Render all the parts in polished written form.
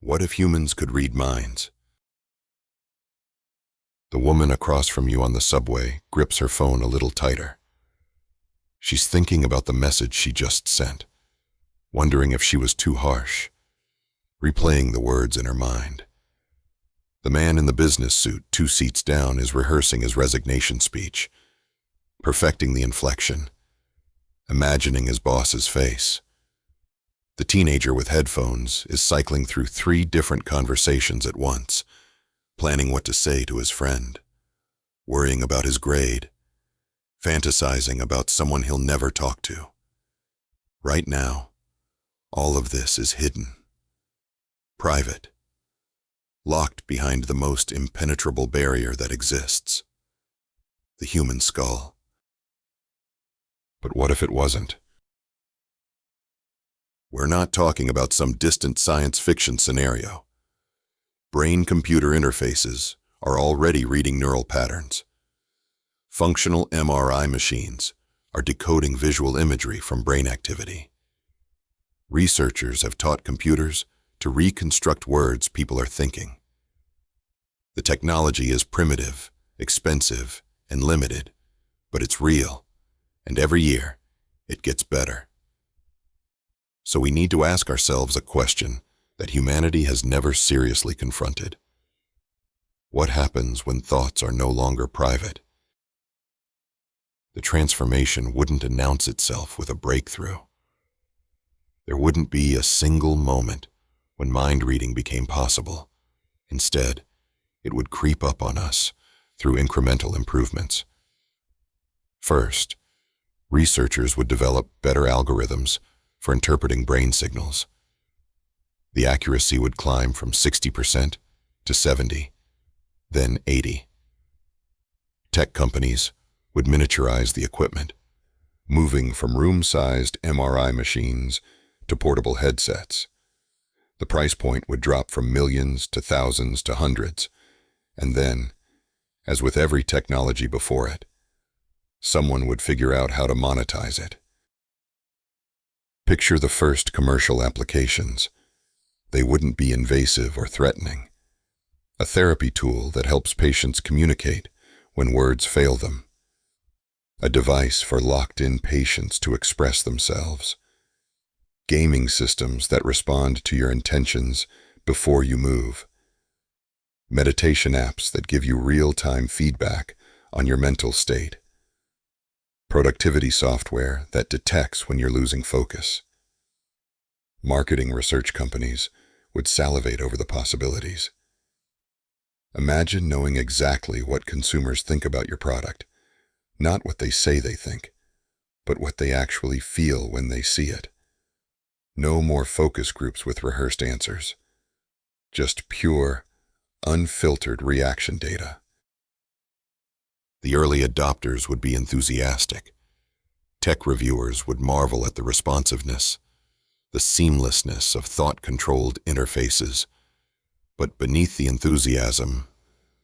What if humans could read minds? The woman across from you on the subway grips her phone a little tighter. She's thinking about the message she just sent, wondering if she was too harsh, replaying the words in her mind. The man in the business suit 2 seats down is rehearsing his resignation speech, perfecting the inflection, imagining his boss's face. The teenager with headphones is cycling through 3 different conversations at once, planning what to say to his friend, worrying about his grade, fantasizing about someone he'll never talk to. Right now, all of this is hidden, private, locked behind the most impenetrable barrier that exists, the human skull. But what if it wasn't? We're not talking about some distant science fiction scenario. Brain-computer interfaces are already reading neural patterns. Functional MRI machines are decoding visual imagery from brain activity. Researchers have taught computers to reconstruct words people are thinking. The technology is primitive, expensive, and limited, but it's real, and every year it gets better. So we need to ask ourselves a question that humanity has never seriously confronted. What happens when thoughts are no longer private? The transformation wouldn't announce itself with a breakthrough. There wouldn't be a single moment when mind reading became possible. Instead, it would creep up on us through incremental improvements. First, researchers would develop better algorithms for interpreting brain signals. The accuracy would climb from 60% to 70%, then 80%. Tech companies would miniaturize the equipment, moving from room-sized MRI machines to portable headsets. The price point would drop from millions to thousands to hundreds, and then, as with every technology before it, someone would figure out how to monetize it. Picture the first commercial applications. They wouldn't be invasive or threatening. A therapy tool that helps patients communicate when words fail them. A device for locked-in patients to express themselves. Gaming systems that respond to your intentions before you move. Meditation apps that give you real-time feedback on your mental state. Productivity software that detects when you're losing focus. Marketing research companies would salivate over the possibilities. Imagine knowing exactly what consumers think about your product, not what they say they think, but what they actually feel when they see it. No more focus groups with rehearsed answers. Just pure, unfiltered reaction data. The early adopters would be enthusiastic. Tech reviewers would marvel at the responsiveness, the seamlessness of thought-controlled interfaces. But beneath the enthusiasm,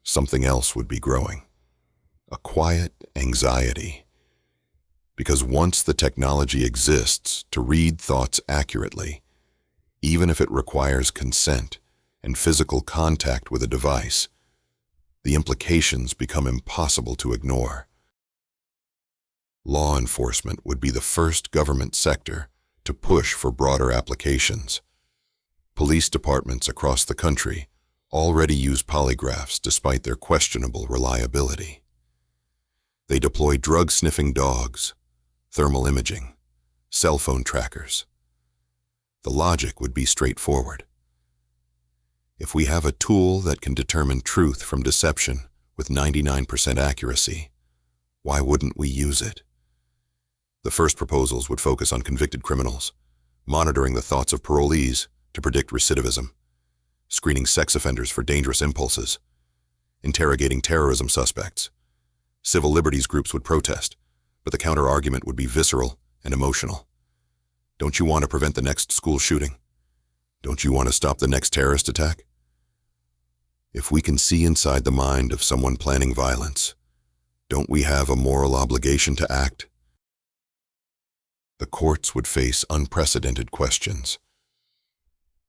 something else would be growing. A quiet anxiety. Because once the technology exists to read thoughts accurately, even if it requires consent and physical contact with a device, the implications become impossible to ignore. Law enforcement would be the first government sector to push for broader applications. Police departments across the country already use polygraphs despite their questionable reliability. They deploy drug-sniffing dogs, thermal imaging, cell phone trackers. The logic would be straightforward. If we have a tool that can determine truth from deception with 99% accuracy, why wouldn't we use it? The first proposals would focus on convicted criminals, monitoring the thoughts of parolees to predict recidivism, screening sex offenders for dangerous impulses, interrogating terrorism suspects. Civil liberties groups would protest, but the counter-argument would be visceral and emotional. Don't you want to prevent the next school shooting? Don't you want to stop the next terrorist attack? If we can see inside the mind of someone planning violence, don't we have a moral obligation to act? The courts would face unprecedented questions.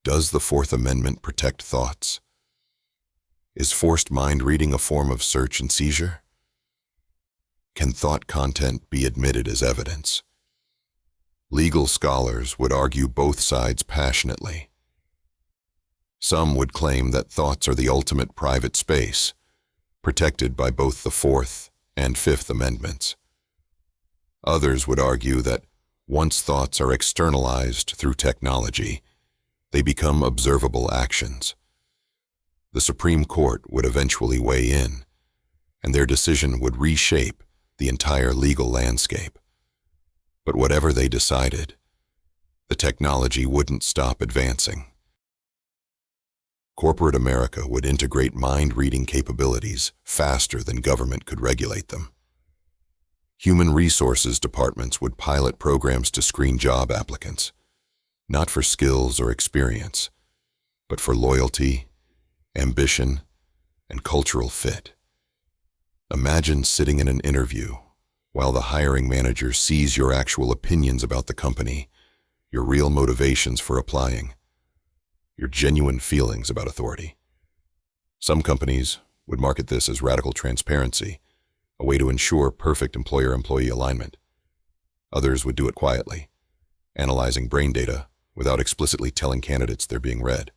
Does the Fourth Amendment protect thoughts? Is forced mind reading a form of search and seizure? Can thought content be admitted as evidence? Legal scholars would argue both sides passionately. Some would claim that thoughts are the ultimate private space, protected by both the Fourth and Fifth Amendments. Others would argue that once thoughts are externalized through technology, they become observable actions. The Supreme Court would eventually weigh in, and their decision would reshape the entire legal landscape. But whatever they decided, the technology wouldn't stop advancing. Corporate America would integrate mind-reading capabilities faster than government could regulate them. Human resources departments would pilot programs to screen job applicants, not for skills or experience, but for loyalty, ambition, and cultural fit. Imagine sitting in an interview while the hiring manager sees your actual opinions about the company, your real motivations for applying, your genuine feelings about authority. Some companies would market this as radical transparency, a way to ensure perfect employer-employee alignment. Others would do it quietly, analyzing brain data without explicitly telling candidates they're being read.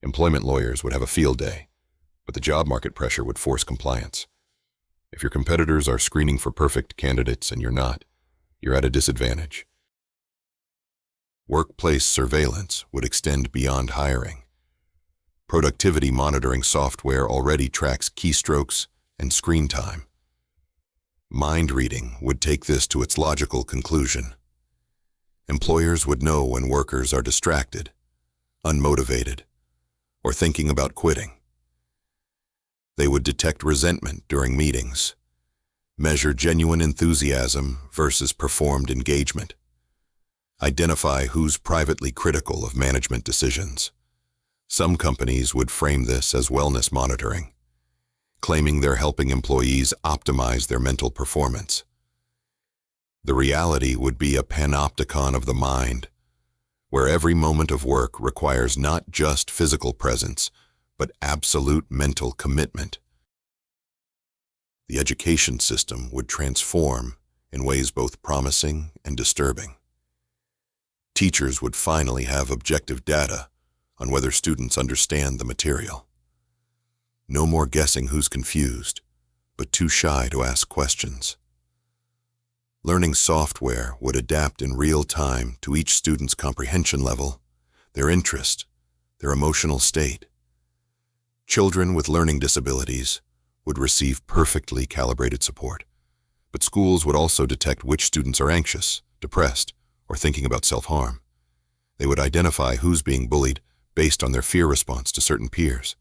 Employment lawyers would have a field day, but the job market pressure would force compliance. If your competitors are screening for perfect candidates and you're not, you're at a disadvantage. Workplace surveillance would extend beyond hiring. Productivity monitoring software already tracks keystrokes and screen time. Mind reading would take this to its logical conclusion. Employers would know when workers are distracted, unmotivated, or thinking about quitting. They would detect resentment during meetings, measure genuine enthusiasm versus performed engagement, identify who's privately critical of management decisions. Some companies would frame this as wellness monitoring, claiming they're helping employees optimize their mental performance. The reality would be a panopticon of the mind, where every moment of work requires not just physical presence, but absolute mental commitment. The education system would transform in ways both promising and disturbing. Teachers would finally have objective data on whether students understand the material. No more guessing who's confused, but too shy to ask questions. Learning software would adapt in real time to each student's comprehension level, their interest, their emotional state. Children with learning disabilities would receive perfectly calibrated support, but schools would also detect which students are anxious, depressed, or thinking about self-harm. They would identify who's being bullied based on their fear response to certain peers.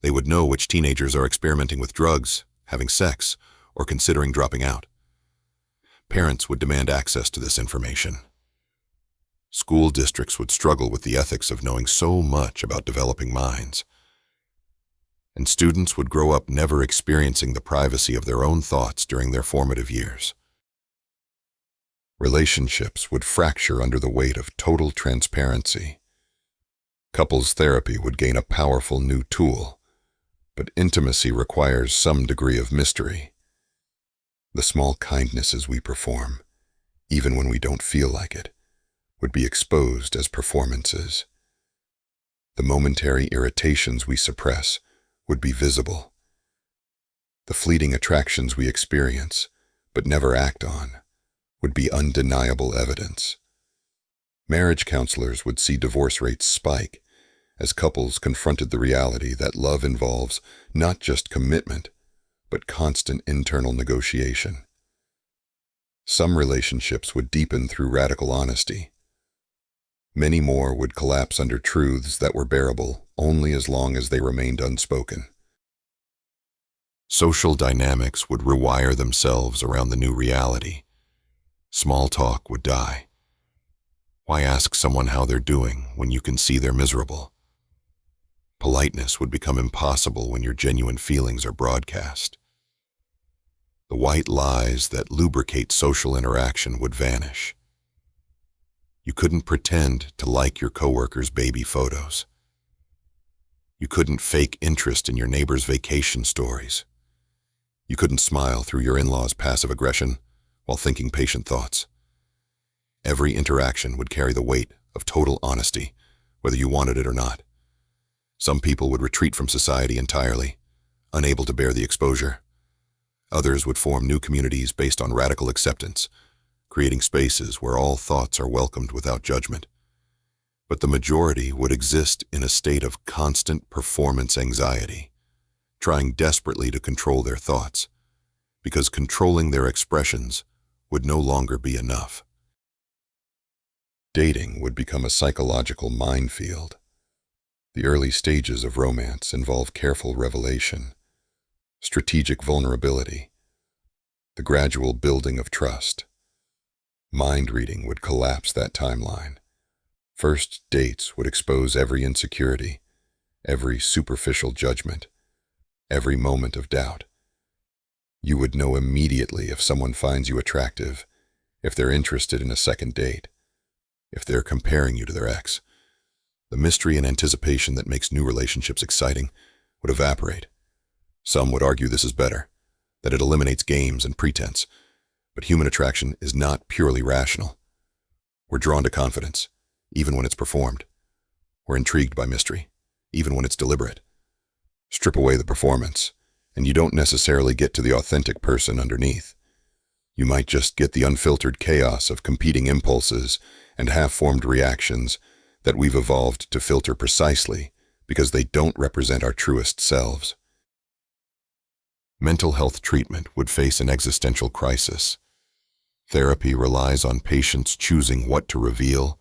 They would know which teenagers are experimenting with drugs, having sex, or considering dropping out. Parents would demand access to this information. School districts would struggle with the ethics of knowing so much about developing minds. And students would grow up never experiencing the privacy of their own thoughts during their formative years. Relationships would fracture under the weight of total transparency. Couples therapy would gain a powerful new tool, but intimacy requires some degree of mystery. The small kindnesses we perform, even when we don't feel like it, would be exposed as performances. The momentary irritations we suppress would be visible. The fleeting attractions we experience, but never act on, would be undeniable evidence. Marriage counselors would see divorce rates spike as couples confronted the reality that love involves not just commitment, but constant internal negotiation. Some relationships would deepen through radical honesty. Many more would collapse under truths that were bearable only as long as they remained unspoken. Social dynamics would rewire themselves around the new reality. Small talk would die. Why ask someone how they're doing when you can see they're miserable? Politeness would become impossible when your genuine feelings are broadcast. The white lies that lubricate social interaction would vanish. You couldn't pretend to like your coworkers' baby photos. You couldn't fake interest in your neighbor's vacation stories. You couldn't smile through your in-laws' passive aggression while thinking patient thoughts. Every interaction would carry the weight of total honesty, whether you wanted it or not. Some people would retreat from society entirely, unable to bear the exposure. Others would form new communities based on radical acceptance, creating spaces where all thoughts are welcomed without judgment. But the majority would exist in a state of constant performance anxiety, trying desperately to control their thoughts, because controlling their expressions would no longer be enough. Dating would become a psychological minefield. The early stages of romance involve careful revelation, strategic vulnerability, the gradual building of trust. Mind reading would collapse that timeline. First dates would expose every insecurity, every superficial judgment, every moment of doubt. You would know immediately if someone finds you attractive, if they're interested in a second date, if they're comparing you to their ex. The mystery and anticipation that makes new relationships exciting would evaporate. Some would argue this is better, that it eliminates games and pretense, but human attraction is not purely rational. We're drawn to confidence, even when it's performed. We're intrigued by mystery, even when it's deliberate. Strip away the performance, and you don't necessarily get to the authentic person underneath. You might just get the unfiltered chaos of competing impulses and half-formed reactions that we've evolved to filter precisely because they don't represent our truest selves. Mental health treatment would face an existential crisis. Therapy relies on patients choosing what to reveal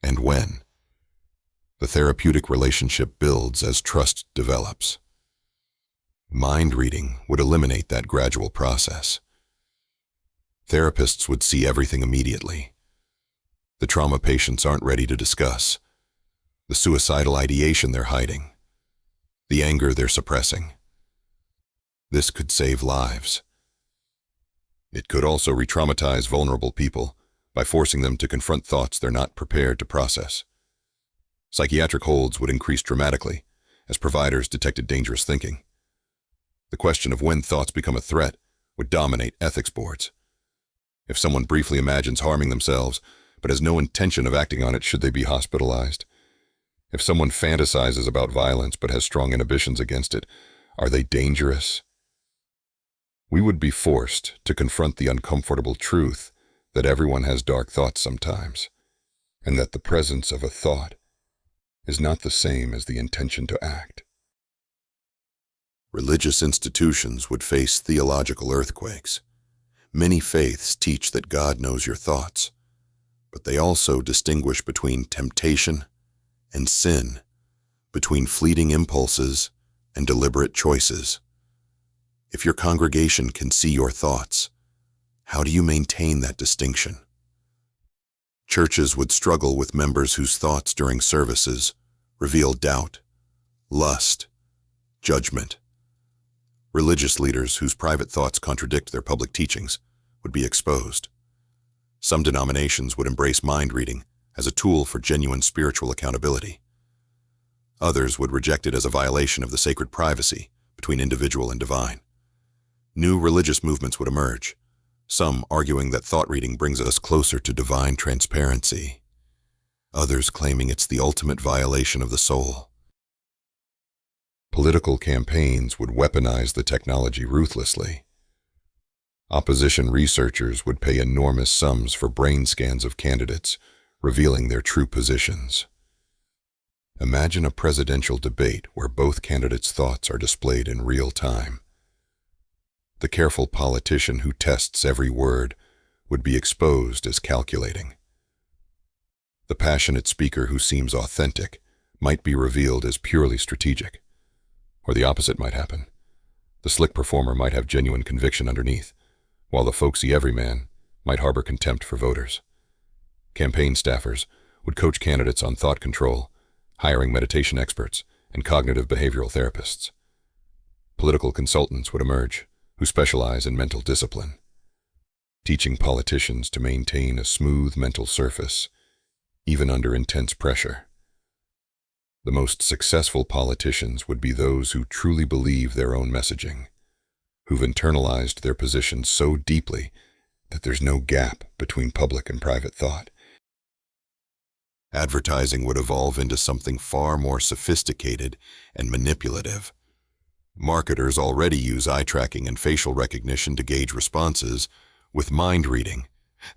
and when. The therapeutic relationship builds as trust develops. Mind reading would eliminate that gradual process. Therapists would see everything immediately. The trauma patients aren't ready to discuss, the suicidal ideation they're hiding, the anger they're suppressing. This could save lives. It could also re-traumatize vulnerable people by forcing them to confront thoughts they're not prepared to process. Psychiatric holds would increase dramatically as providers detected dangerous thinking. The question of when thoughts become a threat would dominate ethics boards. If someone briefly imagines harming themselves but has no intention of acting on it, should they be hospitalized? If someone fantasizes about violence but has strong inhibitions against it, are they dangerous? We would be forced to confront the uncomfortable truth that everyone has dark thoughts sometimes, and that the presence of a thought is not the same as the intention to act. Religious institutions would face theological earthquakes. Many faiths teach that God knows your thoughts, but they also distinguish between temptation and sin, between fleeting impulses and deliberate choices. If your congregation can see your thoughts, how do you maintain that distinction? Churches would struggle with members whose thoughts during services reveal doubt, lust, judgment. Religious leaders whose private thoughts contradict their public teachings would be exposed. Some denominations would embrace mind reading as a tool for genuine spiritual accountability. Others would reject it as a violation of the sacred privacy between individual and divine. New religious movements would emerge, some arguing that thought reading brings us closer to divine transparency, others claiming it's the ultimate violation of the soul. Political campaigns would weaponize the technology ruthlessly. Opposition researchers would pay enormous sums for brain scans of candidates, revealing their true positions. Imagine a presidential debate where both candidates' thoughts are displayed in real time. The careful politician who tests every word would be exposed as calculating. The passionate speaker who seems authentic might be revealed as purely strategic. Or the opposite might happen. The slick performer might have genuine conviction underneath, while the folksy everyman might harbor contempt for voters. Campaign staffers would coach candidates on thought control, hiring meditation experts and cognitive behavioral therapists. Political consultants would emerge, who specialize in mental discipline, teaching politicians to maintain a smooth mental surface, even under intense pressure. The most successful politicians would be those who truly believe their own messaging, who've internalized their positions so deeply that there's no gap between public and private thought. Advertising would evolve into something far more sophisticated and manipulative. Marketers already use eye tracking and facial recognition to gauge responses. With mind reading,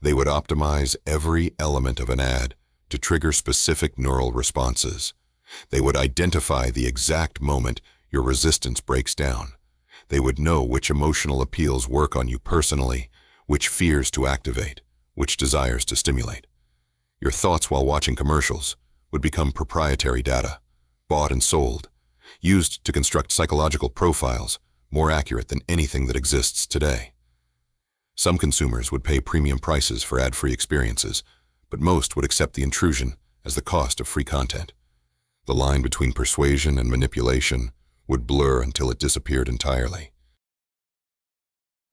they would optimize every element of an ad to trigger specific neural responses. They would identify the exact moment your resistance breaks down. They would know which emotional appeals work on you personally, which fears to activate, which desires to stimulate. Your thoughts while watching commercials would become proprietary data, bought and sold, used to construct psychological profiles more accurate than anything that exists today. Some consumers would pay premium prices for ad-free experiences, but most would accept the intrusion as the cost of free content. The line between persuasion and manipulation would blur until it disappeared entirely.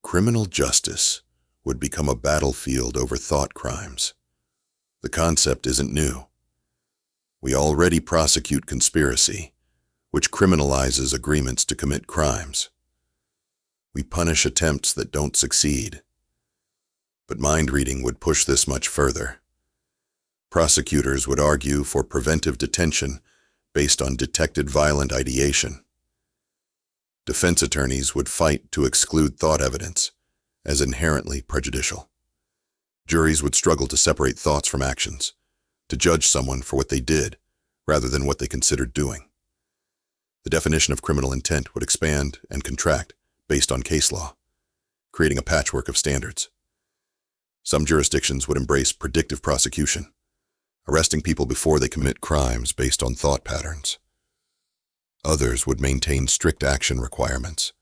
Criminal justice would become a battlefield over thought crimes. The concept isn't new. We already prosecute conspiracy, which criminalizes agreements to commit crimes. We punish attempts that don't succeed. But mind reading would push this much further. Prosecutors would argue for preventive detention based on detected violent ideation. Defense attorneys would fight to exclude thought evidence as inherently prejudicial. Juries would struggle to separate thoughts from actions, to judge someone for what they did rather than what they considered doing. The definition of criminal intent would expand and contract based on case law, creating a patchwork of standards. Some jurisdictions would embrace predictive prosecution, arresting people before they commit crimes based on thought patterns. Others would maintain strict action requirements.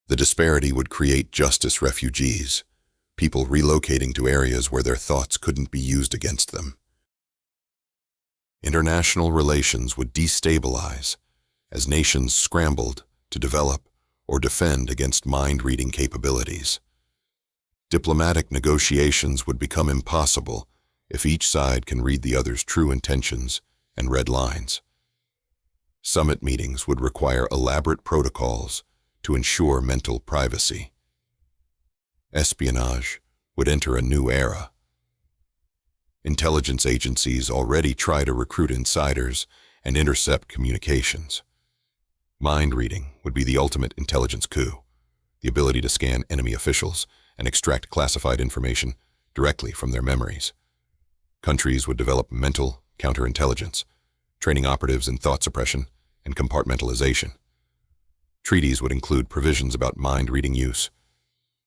The disparity would create justice refugees, people relocating to areas where their thoughts couldn't be used against them. International relations would destabilize as nations scrambled to develop or defend against mind-reading capabilities. Diplomatic negotiations would become impossible if each side can read the other's true intentions and red lines. Summit meetings would require elaborate protocols to ensure mental privacy. Espionage would enter a new era. Intelligence agencies already try to recruit insiders and intercept communications. Mind reading would be the ultimate intelligence coup, the ability to scan enemy officials and extract classified information directly from their memories. Countries would develop mental counterintelligence, training operatives in thought suppression and compartmentalization. Treaties would include provisions about mind-reading use.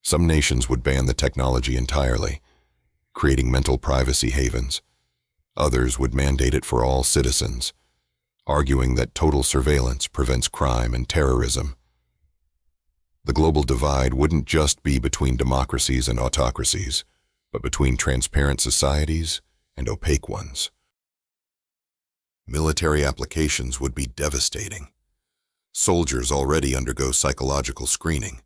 Some nations would ban the technology entirely, creating mental privacy havens. Others would mandate it for all citizens, arguing that total surveillance prevents crime and terrorism. The global divide wouldn't just be between democracies and autocracies, but between transparent societies and opaque ones. Military applications would be devastating. Soldiers already undergo psychological screening,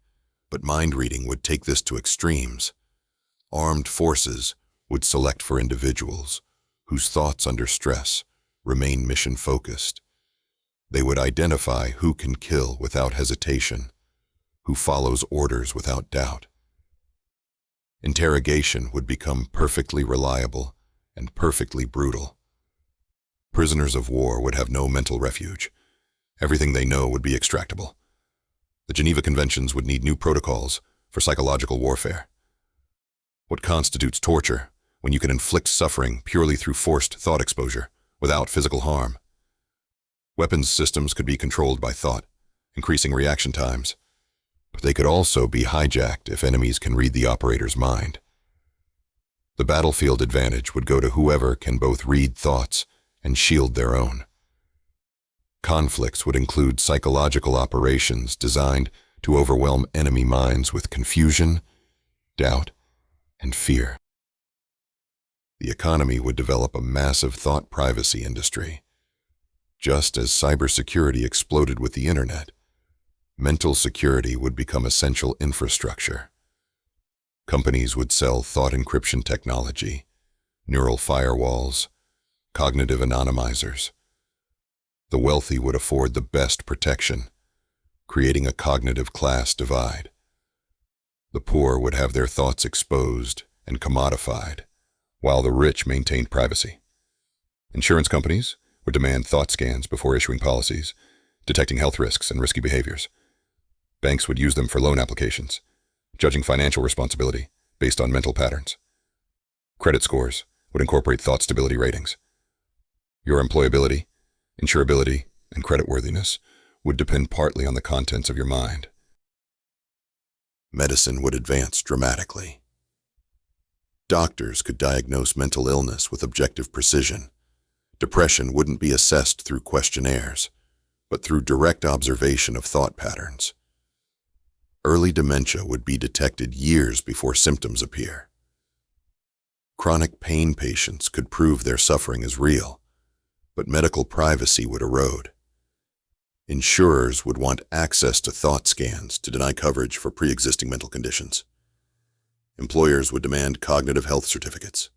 but mind reading would take this to extremes. Armed forces would select for individuals whose thoughts under stress remain mission-focused. They would identify who can kill without hesitation, who follows orders without doubt. Interrogation would become perfectly reliable and perfectly brutal. Prisoners of war would have no mental refuge. Everything they know would be extractable. The Geneva Conventions would need new protocols for psychological warfare. What constitutes torture when you can inflict suffering purely through forced thought exposure without physical harm? Weapons systems could be controlled by thought, increasing reaction times, but they could also be hijacked if enemies can read the operator's mind. The battlefield advantage would go to whoever can both read thoughts and shield their own. Conflicts would include psychological operations designed to overwhelm enemy minds with confusion, doubt, and fear. The economy would develop a massive thought privacy industry. Just as cybersecurity exploded with the internet, mental security would become essential infrastructure. Companies would sell thought encryption technology, neural firewalls, cognitive anonymizers. The wealthy would afford the best protection, creating a cognitive class divide. The poor would have their thoughts exposed and commodified, while the rich maintained privacy. Insurance companies would demand thought scans before issuing policies, detecting health risks and risky behaviors. Banks would use them for loan applications, judging financial responsibility based on mental patterns. Credit scores would incorporate thought stability ratings. Your employability, insurability, and creditworthiness would depend partly on the contents of your mind. Medicine would advance dramatically. Doctors could diagnose mental illness with objective precision. Depression wouldn't be assessed through questionnaires, but through direct observation of thought patterns. Early dementia would be detected years before symptoms appear. Chronic pain patients could prove their suffering is real, but medical privacy would erode. Insurers would want access to thought scans to deny coverage for pre-existing mental conditions. Employers would demand cognitive health certificates.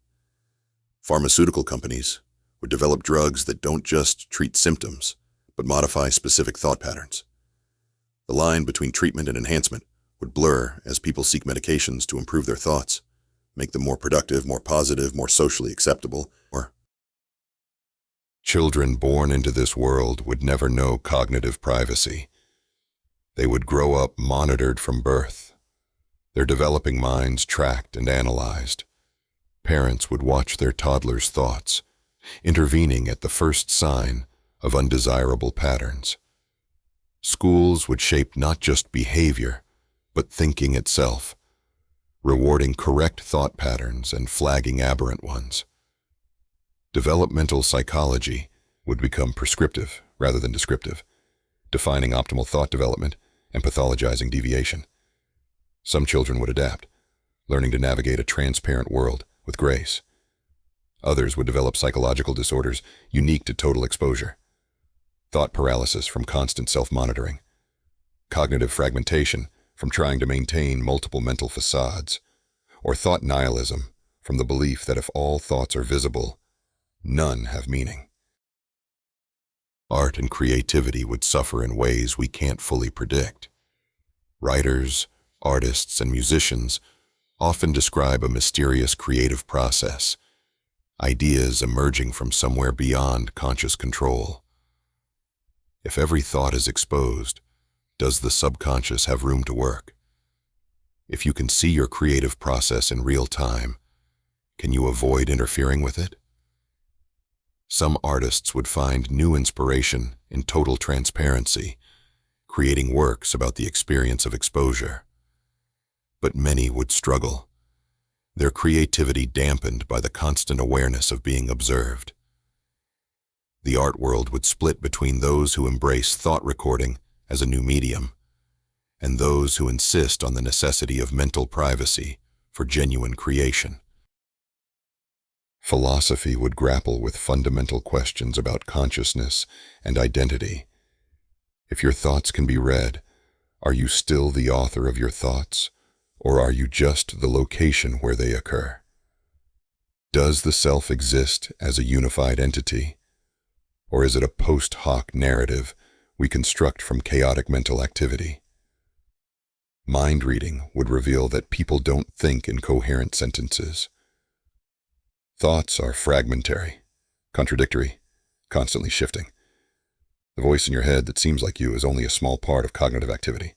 Pharmaceutical companies would develop drugs that don't just treat symptoms, but modify specific thought patterns. The line between treatment and enhancement would blur as people seek medications to improve their thoughts, make them more productive, more positive, more socially acceptable, or children born into this world would never know cognitive privacy. They would grow up monitored from birth, their developing minds tracked and analyzed. Parents would watch their toddlers' thoughts, intervening at the first sign of undesirable patterns. Schools would shape not just behavior, but thinking itself, rewarding correct thought patterns and flagging aberrant ones. Developmental psychology would become prescriptive rather than descriptive, defining optimal thought development and pathologizing deviation. Some children would adapt, learning to navigate a transparent world with grace. Others would develop psychological disorders unique to total exposure. Thought paralysis from constant self-monitoring. Cognitive fragmentation from trying to maintain multiple mental facades. Or thought nihilism from the belief that if all thoughts are visible, none have meaning. Art and creativity would suffer in ways we can't fully predict. Writers, artists, and musicians often describe a mysterious creative process, ideas emerging from somewhere beyond conscious control. If every thought is exposed, does the subconscious have room to work? If you can see your creative process in real time, can you avoid interfering with it? Some artists would find new inspiration in total transparency, creating works about the experience of exposure. But many would struggle, their creativity dampened by the constant awareness of being observed. The art world would split between those who embrace thought recording as a new medium and those who insist on the necessity of mental privacy for genuine creation. Philosophy would grapple with fundamental questions about consciousness and identity. If your thoughts can be read, are you still the author of your thoughts, or are you just the location where they occur? Does the self exist as a unified entity, or is it a post hoc narrative we construct from chaotic mental activity? Mind reading would reveal that people don't think in coherent sentences. Thoughts are fragmentary, contradictory, constantly shifting. The voice in your head that seems like you is only a small part of cognitive activity.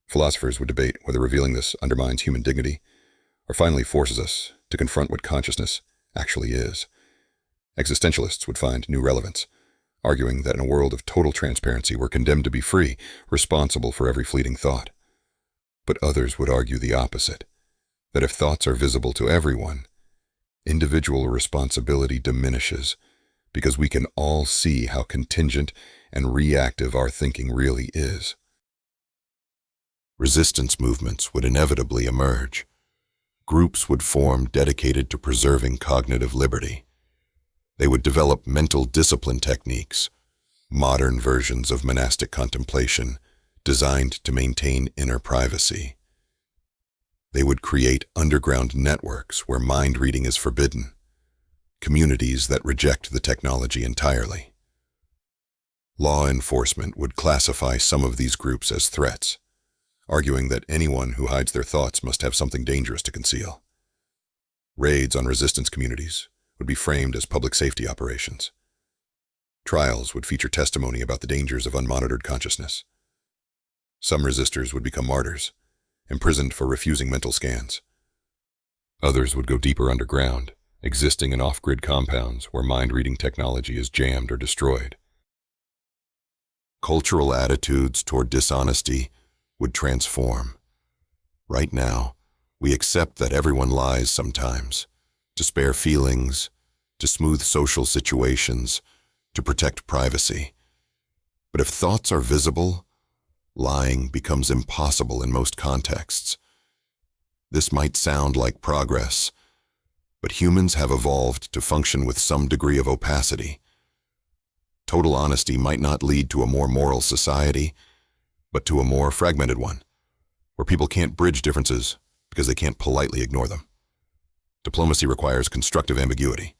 Philosophers would debate whether revealing this undermines human dignity or finally forces us to confront what consciousness actually is. Existentialists would find new relevance, arguing that in a world of total transparency we're condemned to be free, responsible for every fleeting thought. But others would argue the opposite, that if thoughts are visible to everyone, individual responsibility diminishes because we can all see how contingent and reactive our thinking really is. Resistance movements would inevitably emerge. Groups would form dedicated to preserving cognitive liberty. They would develop mental discipline techniques, modern versions of monastic contemplation designed to maintain inner privacy. They would create underground networks where mind reading is forbidden, communities that reject the technology entirely. Law enforcement would classify some of these groups as threats, arguing that anyone who hides their thoughts must have something dangerous to conceal. Raids on resistance communities would be framed as public safety operations. Trials would feature testimony about the dangers of unmonitored consciousness. Some resistors would become martyrs, imprisoned for refusing mental scans. Others would go deeper underground, existing in off-grid compounds where mind-reading technology is jammed or destroyed. Cultural attitudes toward dishonesty would transform. Right now, we accept that everyone lies sometimes, to spare feelings, to smooth social situations, to protect privacy. But if thoughts are visible, lying becomes impossible in most contexts. This might sound like progress, but humans have evolved to function with some degree of opacity. Total honesty might not lead to a more moral society, but to a more fragmented one, where people can't bridge differences because they can't politely ignore them. Diplomacy requires constructive ambiguity.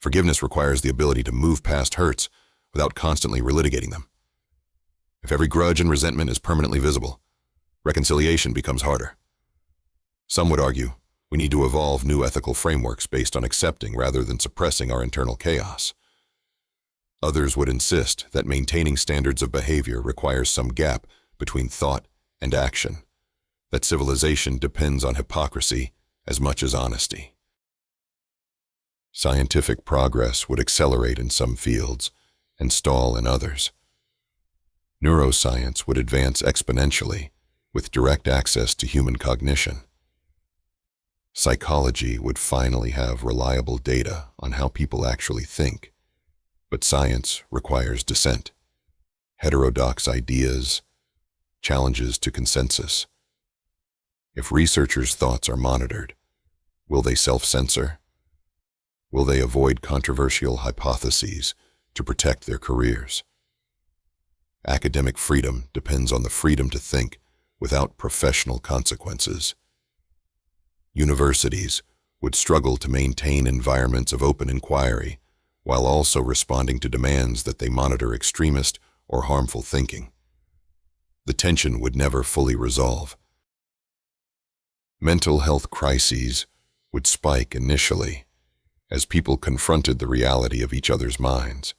Forgiveness requires the ability to move past hurts without constantly relitigating them. If every grudge and resentment is permanently visible, reconciliation becomes harder. Some would argue we need to evolve new ethical frameworks based on accepting rather than suppressing our internal chaos. Others would insist that maintaining standards of behavior requires some gap between thought and action, that civilization depends on hypocrisy as much as honesty. Scientific progress would accelerate in some fields and stall in others. Neuroscience would advance exponentially with direct access to human cognition. Psychology would finally have reliable data on how people actually think, but science requires dissent, heterodox ideas, challenges to consensus. If researchers' thoughts are monitored, will they self-censor? Will they avoid controversial hypotheses to protect their careers? Academic freedom depends on the freedom to think without professional consequences. Universities would struggle to maintain environments of open inquiry while also responding to demands that they monitor extremist or harmful thinking. The tension would never fully resolve. Mental health crises would spike initially as people confronted the reality of each other's minds.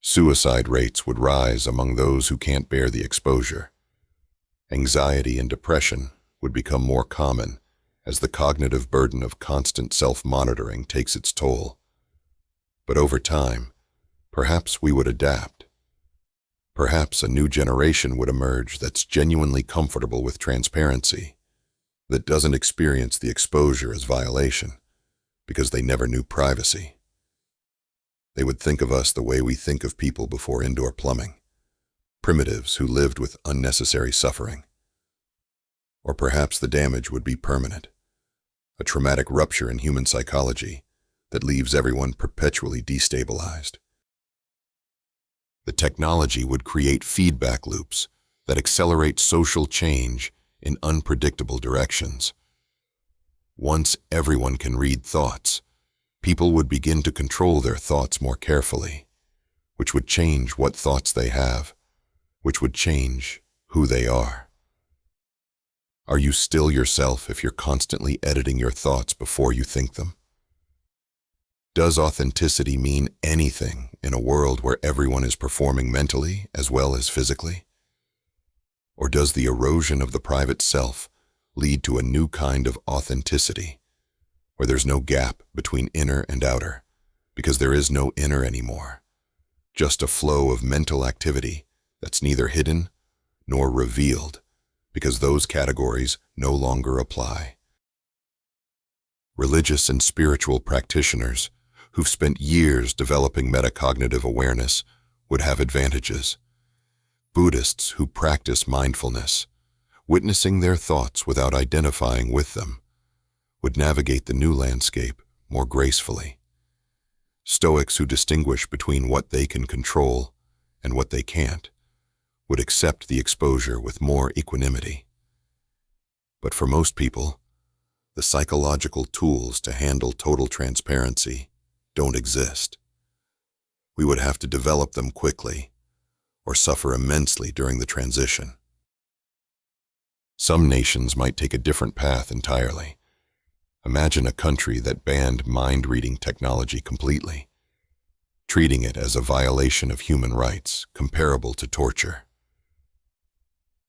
Suicide rates would rise among those who can't bear the exposure. Anxiety and depression would become more common as the cognitive burden of constant self-monitoring takes its toll. But over time, perhaps we would adapt. Perhaps a new generation would emerge that's genuinely comfortable with transparency, that doesn't experience the exposure as violation because they never knew privacy. They would think of us the way we think of people before indoor plumbing, primitives who lived with unnecessary suffering. Or perhaps the damage would be permanent, a traumatic rupture in human psychology that leaves everyone perpetually destabilized. The technology would create feedback loops that accelerate social change in unpredictable directions. Once everyone can read thoughts, people would begin to control their thoughts more carefully, which would change what thoughts they have, which would change who they are. Are you still yourself if you're constantly editing your thoughts before you think them? Does authenticity mean anything in a world where everyone is performing mentally as well as physically? Or does the erosion of the private self lead to a new kind of authenticity, where there's no gap between inner and outer, because there is no inner anymore, just a flow of mental activity that's neither hidden nor revealed, because those categories no longer apply? Religious and spiritual practitioners who've spent years developing metacognitive awareness would have advantages. Buddhists who practice mindfulness, witnessing their thoughts without identifying with them, would navigate the new landscape more gracefully. Stoics who distinguish between what they can control and what they can't would accept the exposure with more equanimity. But for most people, the psychological tools to handle total transparency don't exist. We would have to develop them quickly, or suffer immensely during the transition. Some nations might take a different path entirely. Imagine a country that banned mind-reading technology completely, treating it as a violation of human rights comparable to torture.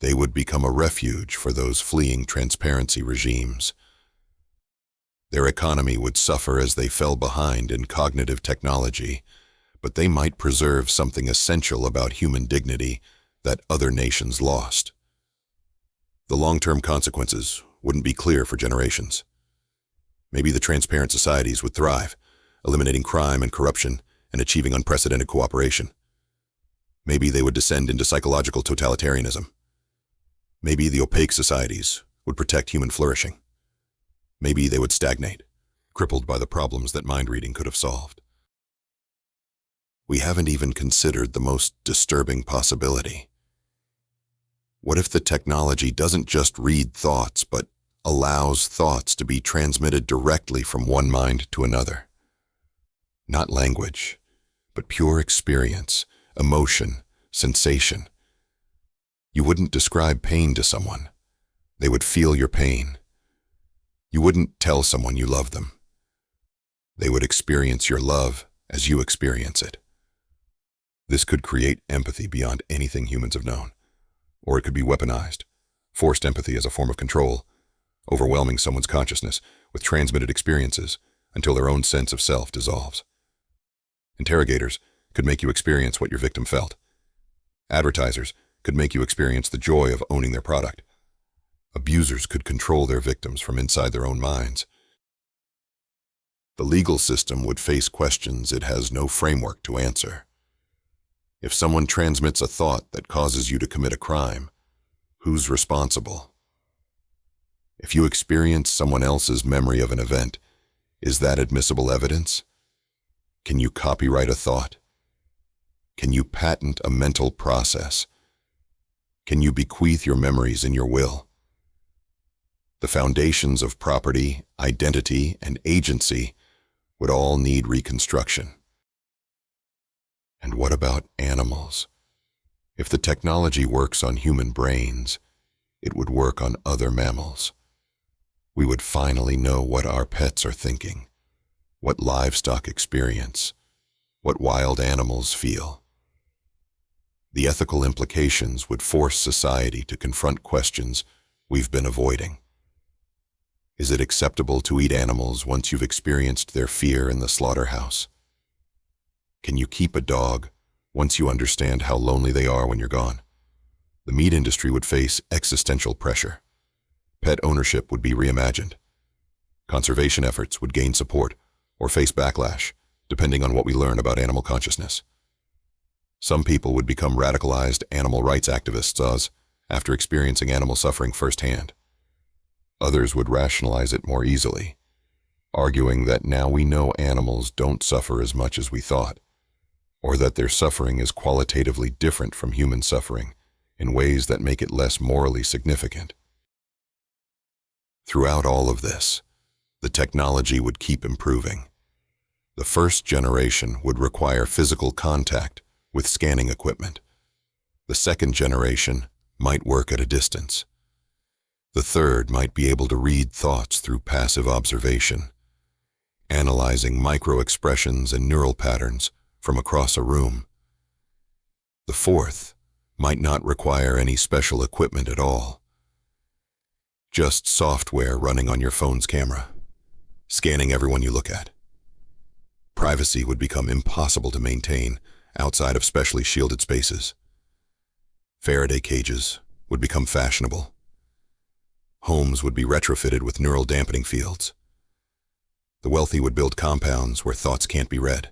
They would become a refuge for those fleeing transparency regimes. Their economy would suffer as they fell behind in cognitive technology, but they might preserve something essential about human dignity that other nations lost. The long-term consequences wouldn't be clear for generations. Maybe the transparent societies would thrive, eliminating crime and corruption and achieving unprecedented cooperation. Maybe they would descend into psychological totalitarianism. Maybe the opaque societies would protect human flourishing. Maybe they would stagnate, crippled by the problems that mind-reading could have solved. We haven't even considered the most disturbing possibility. What if the technology doesn't just read thoughts, but allows thoughts to be transmitted directly from one mind to another? Not language, but pure experience, emotion, sensation. You wouldn't describe pain to someone. They would feel your pain. You wouldn't tell someone you love them. They would experience your love as you experience it. This could create empathy beyond anything humans have known. Or it could be weaponized, forced empathy as a form of control, overwhelming someone's consciousness with transmitted experiences until their own sense of self dissolves. Interrogators could make you experience what your victim felt. Advertisers could make you experience the joy of owning their product. Abusers could control their victims from inside their own minds. The legal system would face questions it has no framework to answer. If someone transmits a thought that causes you to commit a crime, who's responsible? If you experience someone else's memory of an event, is that admissible evidence? Can you copyright a thought? Can you patent a mental process? Can you bequeath your memories in your will? The foundations of property, identity, and agency would all need reconstruction. And what about animals? If the technology works on human brains, it would work on other mammals. We would finally know what our pets are thinking, what livestock experience, what wild animals feel. The ethical implications would force society to confront questions we've been avoiding. Is it acceptable to eat animals once you've experienced their fear in the slaughterhouse? Can you keep a dog once you understand how lonely they are when you're gone? The meat industry would face existential pressure. Pet ownership would be reimagined. Conservation efforts would gain support or face backlash, depending on what we learn about animal consciousness. Some people would become radicalized animal rights activists after experiencing animal suffering firsthand. Others would rationalize it more easily, arguing that now we know animals don't suffer as much as we thought, or that their suffering is qualitatively different from human suffering in ways that make it less morally significant. Throughout all of this, the technology would keep improving. The first generation would require physical contact with scanning equipment. The second generation might work at a distance. The third might be able to read thoughts through passive observation, analyzing micro-expressions and neural patterns from across a room. The fourth might not require any special equipment at all. Just software running on your phone's camera, scanning everyone you look at. Privacy would become impossible to maintain outside of specially shielded spaces. Faraday cages would become fashionable. Homes would be retrofitted with neural dampening fields. The wealthy would build compounds where thoughts can't be read.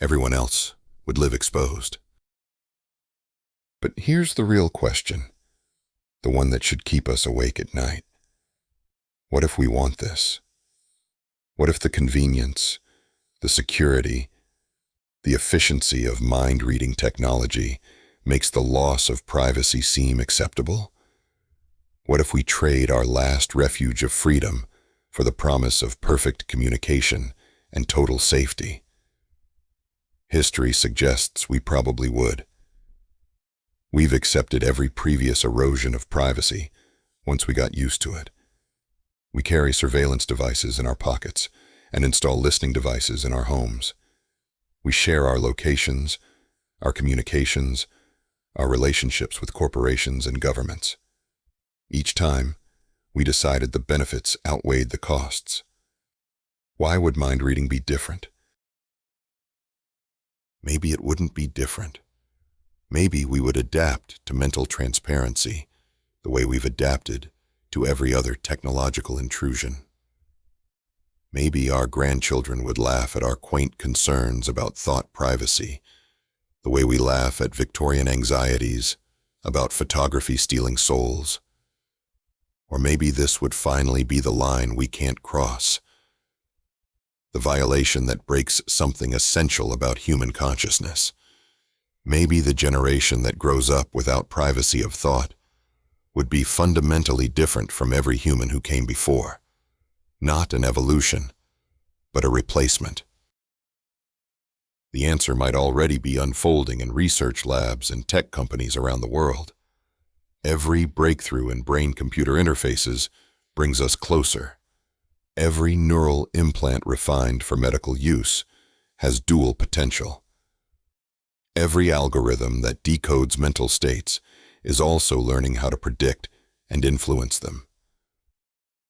Everyone else would live exposed. But here's the real question, the one that should keep us awake at night. What if we want this? What if the convenience, the security, the efficiency of mind-reading technology makes the loss of privacy seem acceptable? What if we trade our last refuge of freedom for the promise of perfect communication and total safety. History suggests we probably would. We've accepted every previous erosion of privacy once we got used to it. We carry surveillance devices in our pockets and install listening devices in our homes. We share our locations, our communications, our relationships with corporations and governments. Each time, we decided the benefits outweighed the costs. Why would mind reading be different? Maybe it wouldn't be different. Maybe we would adapt to mental transparency the way we've adapted to every other technological intrusion. Maybe our grandchildren would laugh at our quaint concerns about thought privacy, the way we laugh at Victorian anxieties about photography stealing souls. Or maybe this would finally be the line we can't cross, the violation that breaks something essential about human consciousness. Maybe the generation that grows up without privacy of thought would be fundamentally different from every human who came before. Not an evolution, but a replacement. The answer might already be unfolding in research labs and tech companies around the world. Every breakthrough in brain-computer interfaces brings us closer. Every neural implant refined for medical use has dual potential. Every algorithm that decodes mental states is also learning how to predict and influence them.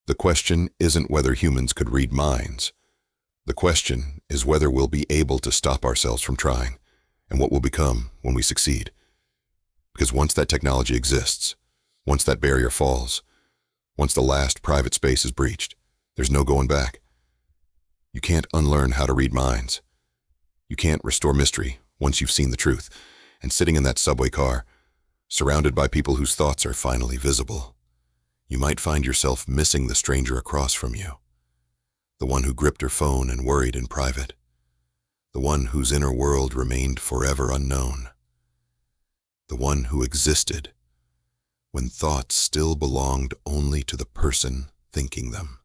The question isn't whether humans could read minds. The question is whether we'll be able to stop ourselves from trying, and what we'll become when we succeed. Because once that technology exists, once that barrier falls, once the last private space is breached, there's no going back. You can't unlearn how to read minds. You can't restore mystery once you've seen the truth. And sitting in that subway car, surrounded by people whose thoughts are finally visible, you might find yourself missing the stranger across from you, the one who gripped her phone and worried in private, the one whose inner world remained forever unknown, the one who existed when thoughts still belonged only to the person thinking them.